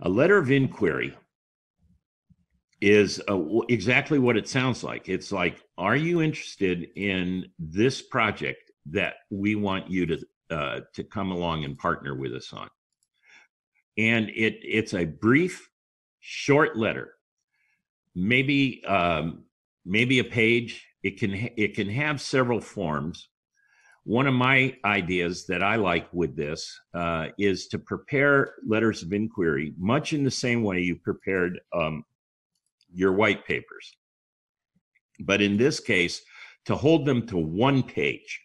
A letter of inquiry is exactly what it sounds like. It's like, are you interested in this project that we want you to come along and partner with us on? And it's a brief, short letter, maybe maybe a page. It can have several forms. One of my ideas that I like with this is to prepare letters of inquiry much in the same way you prepared your white papers. But in this case, to hold them to one page.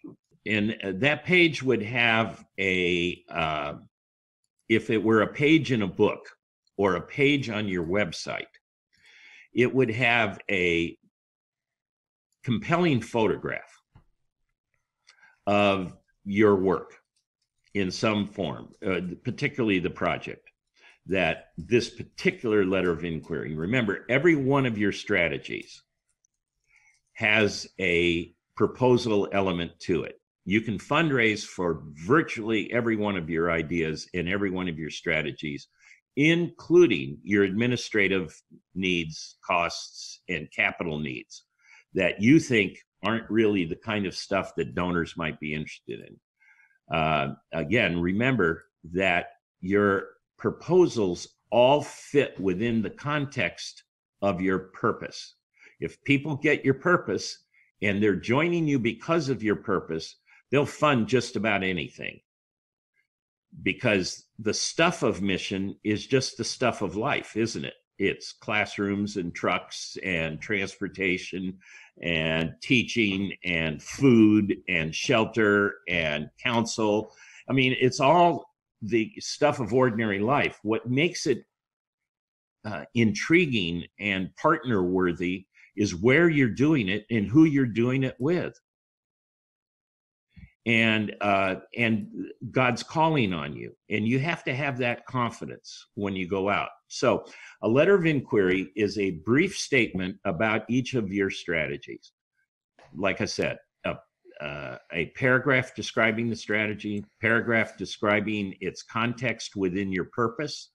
And that page would have if it were a page in a book or a page on your website, it would have a compelling photograph of your work in some form, particularly the project, that this particular letter of inquiry. Remember, every one of your strategies has a proposal element to it. You can fundraise for virtually every one of your ideas and every one of your strategies, including your administrative needs, costs, and capital needs that you think aren't really the kind of stuff that donors might be interested in. Again, remember that your proposals all fit within the context of your purpose. If people get your purpose and they're joining you because of your purpose, they'll fund just about anything, because the stuff of mission is just the stuff of life, isn't it? It's classrooms and trucks and transportation and teaching and food and shelter and counsel. I mean, it's all the stuff of ordinary life. What makes it intriguing and partner worthy is where you're doing it and who you're doing it with. And God's calling on you, and you have to have that confidence when you go out. So a letter of inquiry is a brief statement about each of your strategies. Like I said, a paragraph describing the strategy, paragraph describing its context within your purpose,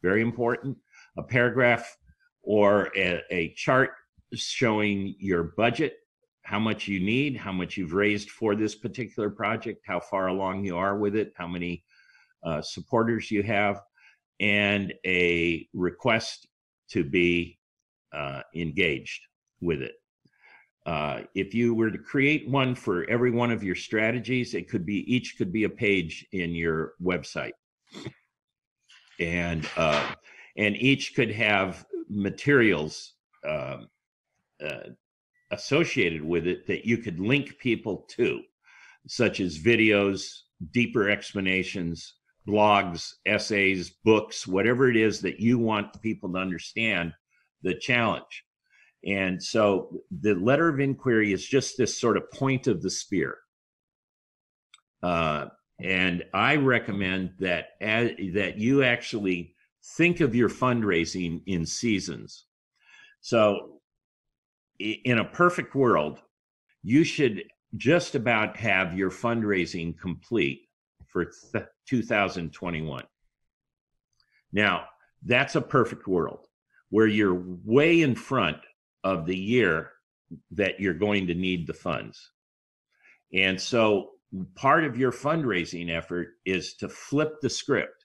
very important. A paragraph or a chart showing your budget, how much you need, how much you've raised for this particular project, how far along you are with it, how many supporters you have, and a request to be engaged with it. If you were to create one for every one of your strategies, it could be, each could be a page in your website. And each could have materials associated with it that you could link people to, such as videos, deeper explanations, blogs, essays, books, whatever it is that you want people to understand the challenge. And so the letter of inquiry is just this sort of point of the spear. And I recommend that that you actually think of your fundraising in seasons. So in a perfect world, you should just about have your fundraising complete for 2021. Now, that's a perfect world where you're way in front of the year that you're going to need the funds. And so part of your fundraising effort is to flip the script.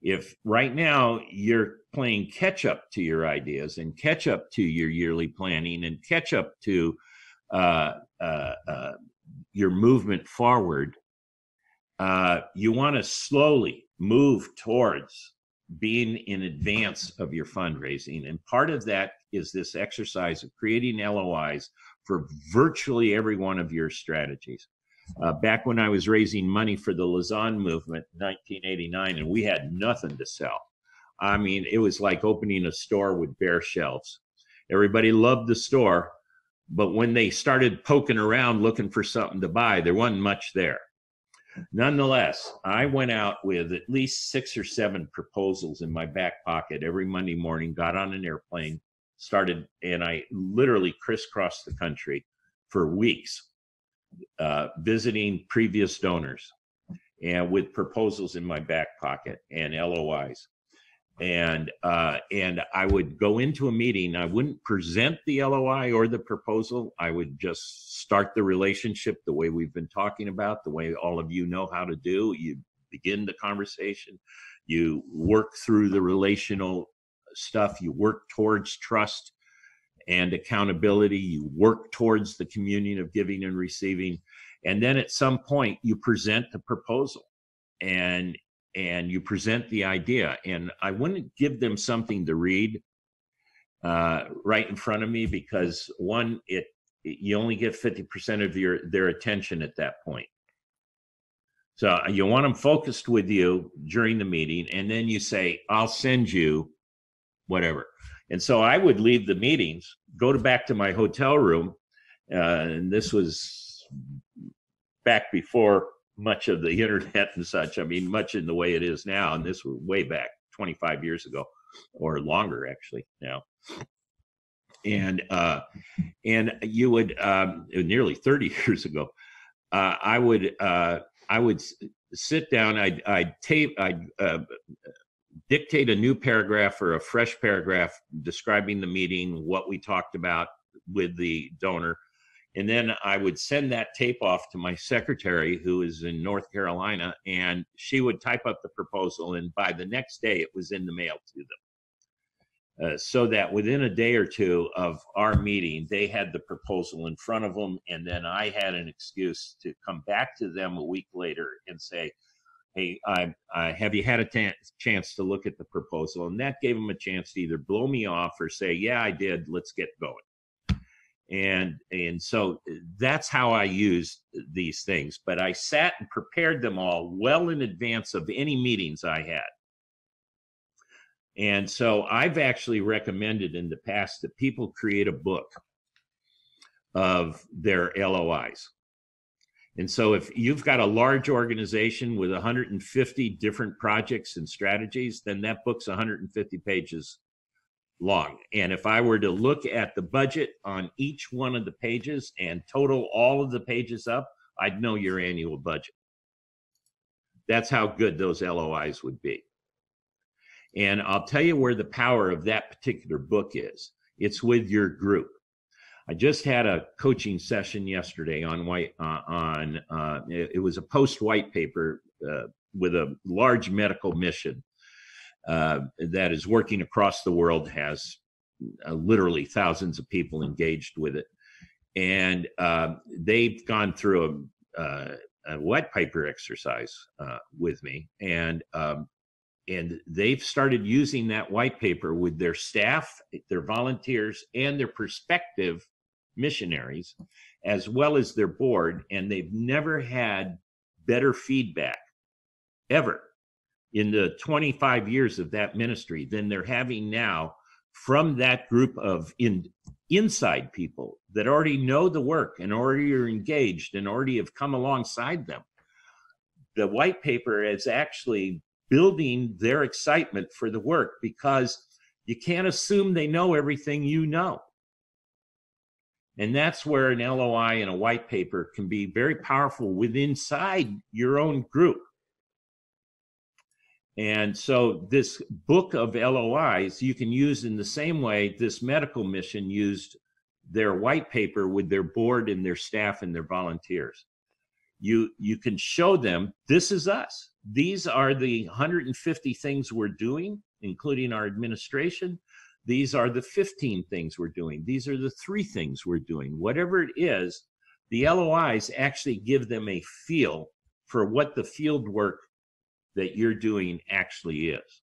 If right now you're playing catch up to your ideas and catch up to your yearly planning and catch up to your movement forward, you want to slowly move towards being in advance of your fundraising. And part of that is this exercise of creating LOIs for virtually every one of your strategies. Back when I was raising money for the Lausanne movement in 1989, and we had nothing to sell. I mean, it was like opening a store with bare shelves. Everybody loved the store, but when they started poking around looking for something to buy, there wasn't much there. Nonetheless, I went out with at least 6 or 7 proposals in my back pocket every Monday morning, got on an airplane, started, and I literally crisscrossed the country for weeks, visiting previous donors and with proposals in my back pocket and LOIs. And I would go into a meeting. I wouldn't present the LOI or the proposal. I would just start the relationship the way we've been talking about, the way all of you know how to do. You begin the conversation. You work through the relational stuff. You work towards trust and accountability. You work towards the communion of giving and receiving. And then at some point, you present the proposal and you present the idea. And I wouldn't give them something to read right in front of me, because one, you only get 50% of their attention at that point. So you want them focused with you during the meeting, and then you say, I'll send you whatever. And so I would leave the meetings, go back to my hotel room, and this was back before much of the internet and such. I mean, much in the way it is now, and this was way back 25 years ago, or longer actually now. And you would nearly 30 years ago, I would sit down. I'd dictate a new paragraph or a fresh paragraph describing the meeting, what we talked about with the donor. And then I would send that tape off to my secretary, who is in North Carolina, and she would type up the proposal. And by the next day, it was in the mail to them. So that within a day or two of our meeting, they had the proposal in front of them. And then I had an excuse to come back to them a week later and say, hey, have you had a chance to look at the proposal? And that gave them a chance to either blow me off or say, yeah, I did, let's get going. And so that's how I used these things. But I sat and prepared them all well in advance of any meetings I had. And so I've actually recommended in the past that people create a book of their LOIs. And so if you've got a large organization with 150 different projects and strategies, then that book's 150 pages long. And if I were to look at the budget on each one of the pages and total all of the pages up, I'd know your annual budget. That's how good those LOIs would be. And I'll tell you where the power of that particular book is. It's with your group. I just had a coaching session yesterday on it was a post-white paper with a large medical mission that is working across the world, has literally thousands of people engaged with it. And they've gone through a white paper exercise with me. And they've started using that white paper with their staff, their volunteers, and their prospective missionaries, as well as their board. And they've never had better feedback ever in the 25 years of that ministry than they're having now from that group of inside people that already know the work and already are engaged and already have come alongside them. The white paper is actually building their excitement for the work, because you can't assume they know everything you know. And that's where an LOI and a white paper can be very powerful within inside your own group. And so this book of LOIs you can use in the same way this medical mission used their white paper with their board and their staff and their volunteers. You can show them, this is us. These are the 150 things we're doing, including our administration. These are the 15 things we're doing. These are the 3 things we're doing. Whatever it is, the LOIs actually give them a feel for what the field work that you're doing actually is.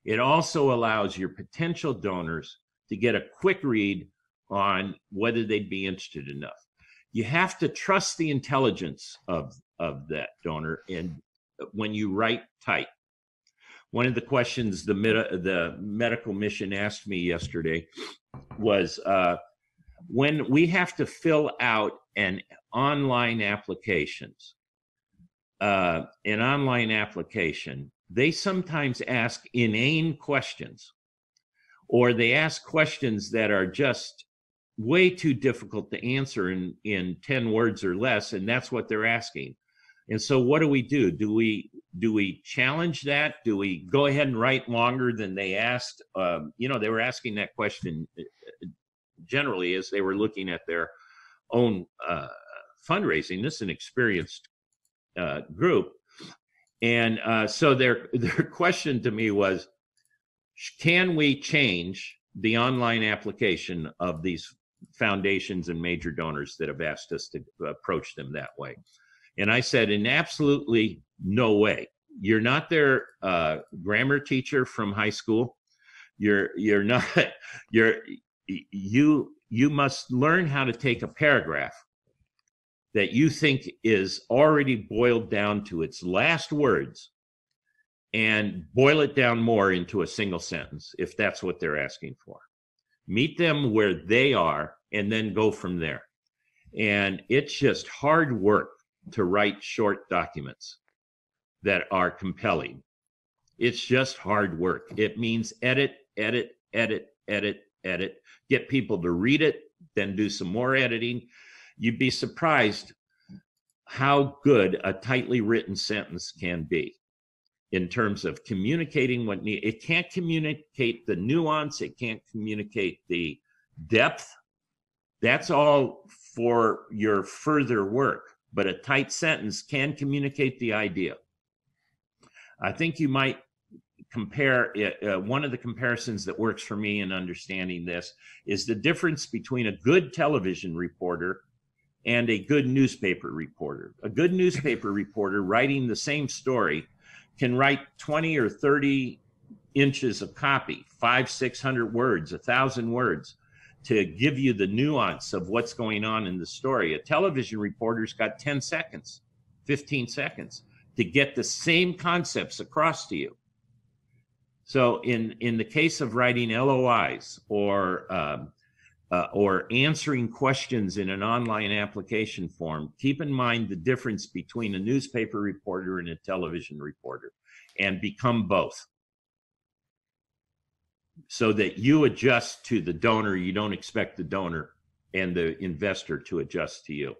It also allows your potential donors to get a quick read on whether they'd be interested enough. You have to trust the intelligence of that donor, and when you write tight. One of the questions the medical mission asked me yesterday was, when we have to fill out an online application, they sometimes ask inane questions, or they ask questions that are just way too difficult to answer in 10 words or less, and that's what they're asking. And so what do? Do we Do we challenge that? Do we go ahead and write longer than they asked? You know, they were asking that question generally as they were looking at their own fundraising. This is an experienced group. And so their question to me was, can we change the online application of these foundations and major donors that have asked us to approach them that way? And I said, in absolutely no way. You're not their grammar teacher from high school. You're not, you must learn how to take a paragraph that you think is already boiled down to its last words and boil it down more into a single sentence, if that's what they're asking for. Meet them where they are and then go from there. And it's just hard work to write short documents that are compelling. It's just hard work. It means edit, edit, edit, edit, edit, get people to read it, then do some more editing. You'd be surprised how good a tightly written sentence can be in terms of communicating what need. It can't communicate the nuance. It can't communicate the depth. That's all for your further work. But a tight sentence can communicate the idea. I think you might compare it, one of the comparisons that works for me in understanding this is the difference between a good television reporter and a good newspaper reporter. A good newspaper reporter writing the same story can write 20 or 30 inches of copy, 500-600 words, 1,000 words, to give you the nuance of what's going on in the story. A television reporter's got 10 seconds, 15 seconds to get the same concepts across to you. So in the case of writing LOIs or answering questions in an online application form, keep in mind the difference between a newspaper reporter and a television reporter, and become both, so that you adjust to the donor. You don't expect the donor and the investor to adjust to you.